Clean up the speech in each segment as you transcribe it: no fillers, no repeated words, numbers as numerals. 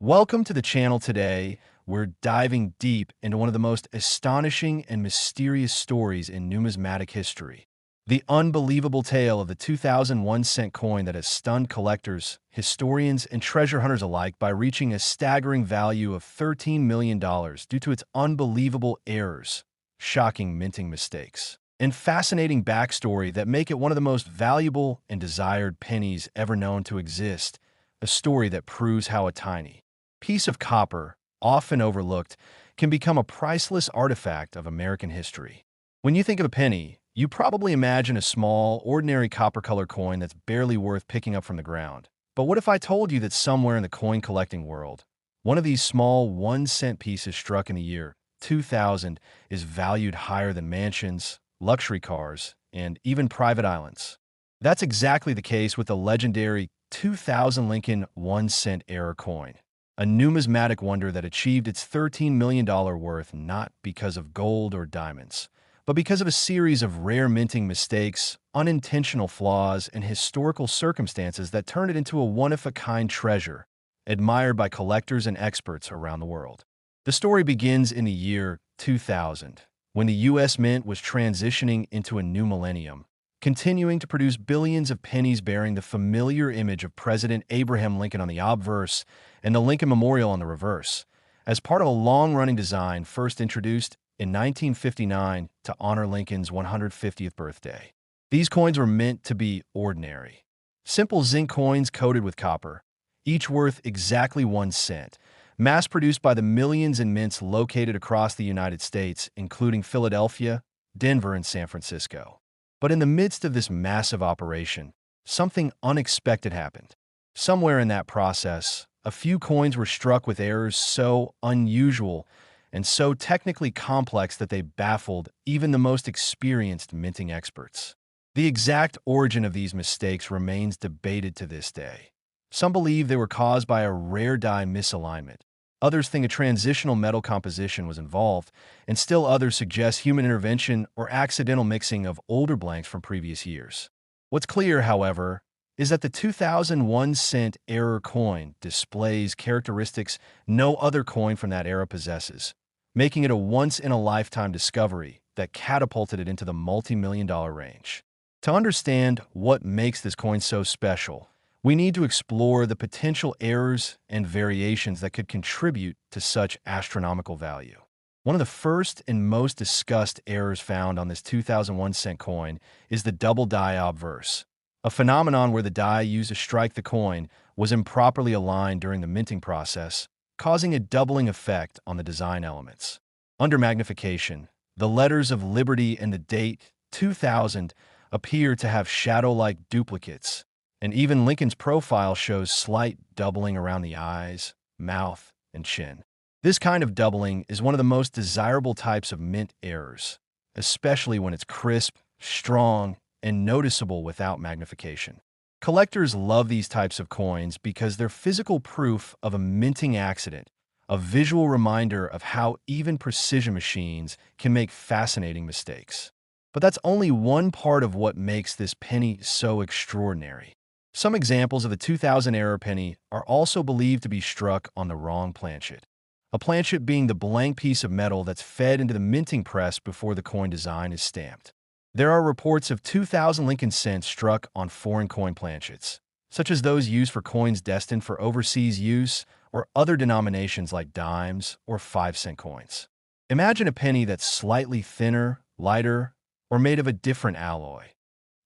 Welcome to the channel today. We're diving deep into one of the most astonishing and mysterious stories in numismatic history. The unbelievable tale of the 2001 cent coin that has stunned collectors, historians, and treasure hunters alike by reaching a staggering value of $13 million due to its unbelievable errors, shocking minting mistakes, and fascinating backstory that make it one of the most valuable and desired pennies ever known to exist, a story that proves how a tiny piece of copper, often overlooked, can become a priceless artifact of American history. When you think of a penny, you probably imagine a small, ordinary copper-colored coin that's barely worth picking up from the ground. But what if I told you that somewhere in the coin collecting world, one of these small 1-cent pieces struck in the year 2000 is valued higher than mansions, luxury cars, and even private islands? That's exactly the case with the legendary 2000 Lincoln 1-cent era coin, a numismatic wonder that achieved its $13 million worth not because of gold or diamonds, but because of a series of rare minting mistakes, unintentional flaws, and historical circumstances that turned it into a one-of-a-kind treasure, admired by collectors and experts around the world. The story begins in the year 2000, when the U.S. Mint was transitioning into a new millennium, continuing to produce billions of pennies bearing the familiar image of President Abraham Lincoln on the obverse and the Lincoln Memorial on the reverse, as part of a long-running design first introduced in 1959 to honor Lincoln's 150th birthday. These coins were meant to be ordinary, simple zinc coins coated with copper, each worth exactly 1 cent, mass-produced by the millions in mints located across the United States, including Philadelphia, Denver, and San Francisco. But in the midst of this massive operation, something unexpected happened. Somewhere in that process, a few coins were struck with errors so unusual and so technically complex that they baffled even the most experienced minting experts. The exact origin of these mistakes remains debated to this day. Some believe they were caused by a rare die misalignment. Others think a transitional metal composition was involved, and still others suggest human intervention or accidental mixing of older blanks from previous years. What's clear, however, is that the 2001 cent era coin displays characteristics no other coin from that era possesses, making it a once-in-a-lifetime discovery that catapulted it into the multi-million-dollar range. To understand what makes this coin so special, we need to explore the potential errors and variations that could contribute to such astronomical value. One of the first and most discussed errors found on this 2001 cent coin is the double die obverse, a phenomenon where the die used to strike the coin was improperly aligned during the minting process, causing a doubling effect on the design elements. Under magnification, the letters of Liberty and the date 2000 appear to have shadow-like duplicates, and even Lincoln's profile shows slight doubling around the eyes, mouth, and chin. This kind of doubling is one of the most desirable types of mint errors, especially when it's crisp, strong, and noticeable without magnification. Collectors love these types of coins because they're physical proof of a minting accident, a visual reminder of how even precision machines can make fascinating mistakes. But that's only one part of what makes this penny so extraordinary. Some examples of the 2000 era penny are also believed to be struck on the wrong planchet. A planchet being the blank piece of metal that's fed into the minting press before the coin design is stamped. There are reports of 2000 Lincoln cents struck on foreign coin planchets, such as those used for coins destined for overseas use or other denominations like dimes or 5-cent coins. Imagine a penny that's slightly thinner, lighter, or made of a different alloy.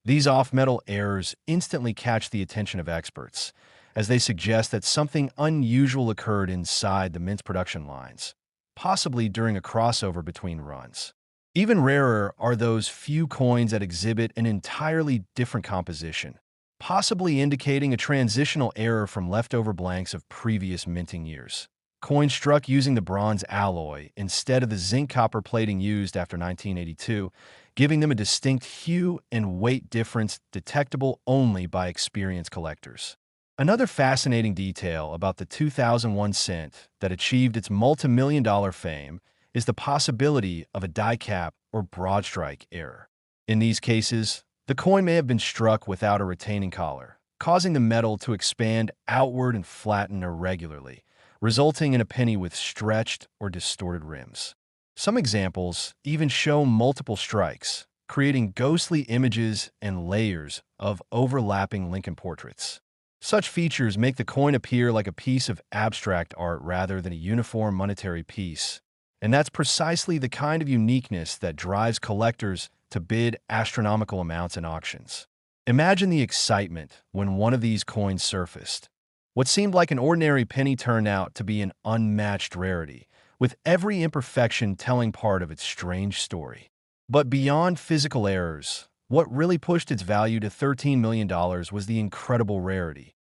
These off-metal errors instantly catch the attention of experts, as they suggest that something unusual occurred inside the mint's production lines, possibly during a crossover between runs. Even rarer are those few coins that exhibit an entirely different composition, possibly indicating a transitional error from leftover blanks of previous minting years. Coins struck using the bronze alloy instead of the zinc-copper plating used after 1982, giving them a distinct hue and weight difference detectable only by experienced collectors. Another fascinating detail about the 2001 cent that achieved its multi-million-dollar fame is the possibility of a die cap or broad strike error. In these cases, the coin may have been struck without a retaining collar, causing the metal to expand outward and flatten irregularly, resulting in a penny with stretched or distorted rims. Some examples even show multiple strikes, creating ghostly images and layers of overlapping Lincoln portraits. Such features make the coin appear like a piece of abstract art rather than a uniform monetary piece, and that's precisely the kind of uniqueness that drives collectors to bid astronomical amounts in auctions. Imagine the excitement when one of these coins surfaced. What seemed like an ordinary penny turned out to be an unmatched rarity, with every imperfection telling part of its strange story. But beyond physical errors, what really pushed its value to $13 million was the incredible rarity.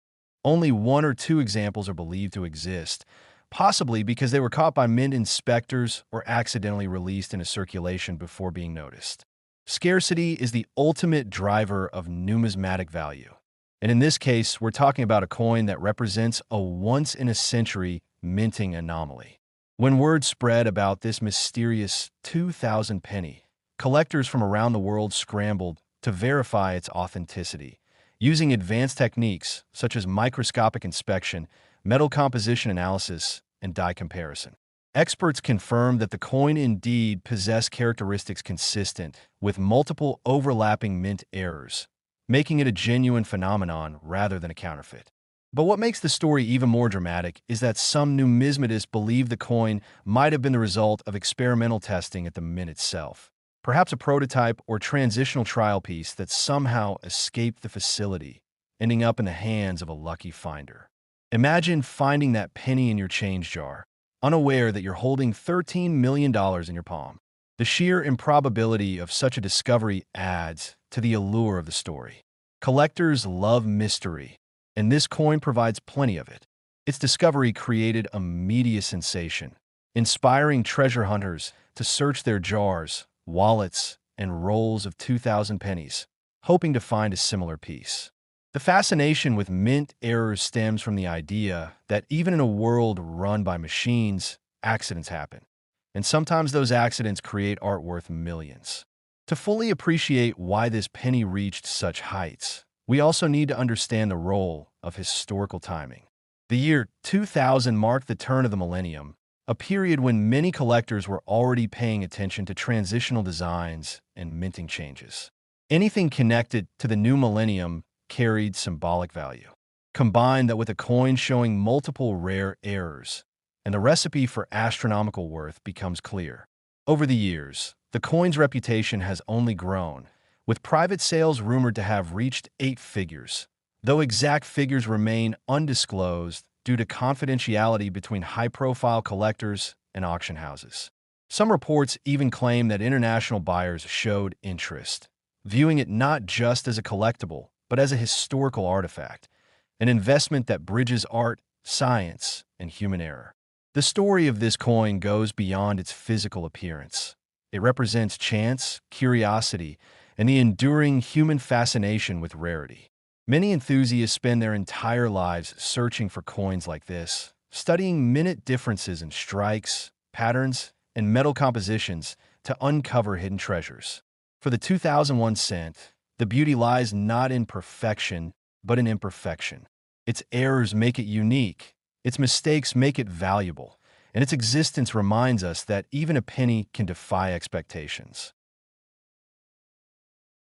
Only one or two examples are believed to exist, possibly because they were caught by mint inspectors or accidentally released into circulation before being noticed. Scarcity is the ultimate driver of numismatic value. And in this case, we're talking about a coin that represents a once-in-a-century minting anomaly. When word spread about this mysterious 2,000 penny, collectors from around the world scrambled to verify its authenticity, using advanced techniques such as microscopic inspection, metal composition analysis, and die comparison. Experts confirmed that the coin indeed possessed characteristics consistent with multiple overlapping mint errors, making it a genuine phenomenon rather than a counterfeit. But what makes the story even more dramatic is that some numismatists believe the coin might have been the result of experimental testing at the mint itself, perhaps a prototype or transitional trial piece that somehow escaped the facility, ending up in the hands of a lucky finder. Imagine finding that penny in your change jar, unaware that you're holding $13 million in your palm. The sheer improbability of such a discovery adds to the allure of the story. Collectors love mystery, and this coin provides plenty of it. Its discovery created a media sensation, inspiring treasure hunters to search their jars, wallets, and rolls of 2,000 pennies, hoping to find a similar piece. The fascination with mint errors stems from the idea that even in a world run by machines, accidents happen, and sometimes those accidents create art worth millions. To fully appreciate why this penny reached such heights, we also need to understand the role of historical timing. The year 2000 marked the turn of the millennium, a period when many collectors were already paying attention to transitional designs and minting changes. Anything connected to the new millennium carried symbolic value. Combine that with a coin showing multiple rare errors, and the recipe for astronomical worth becomes clear. Over the years, the coin's reputation has only grown, with private sales rumored to have reached 8 figures, though exact figures remain undisclosed due to confidentiality between high-profile collectors and auction houses. Some reports even claim that international buyers showed interest, viewing it not just as a collectible, but as a historical artifact, an investment that bridges art, science, and human error. The story of this coin goes beyond its physical appearance. It represents chance, curiosity, and the enduring human fascination with rarity. Many enthusiasts spend their entire lives searching for coins like this, studying minute differences in strikes, patterns, and metal compositions to uncover hidden treasures. For the 2001 cent, the beauty lies not in perfection, but in imperfection. Its errors make it unique, its mistakes make it valuable, and its existence reminds us that even a penny can defy expectations.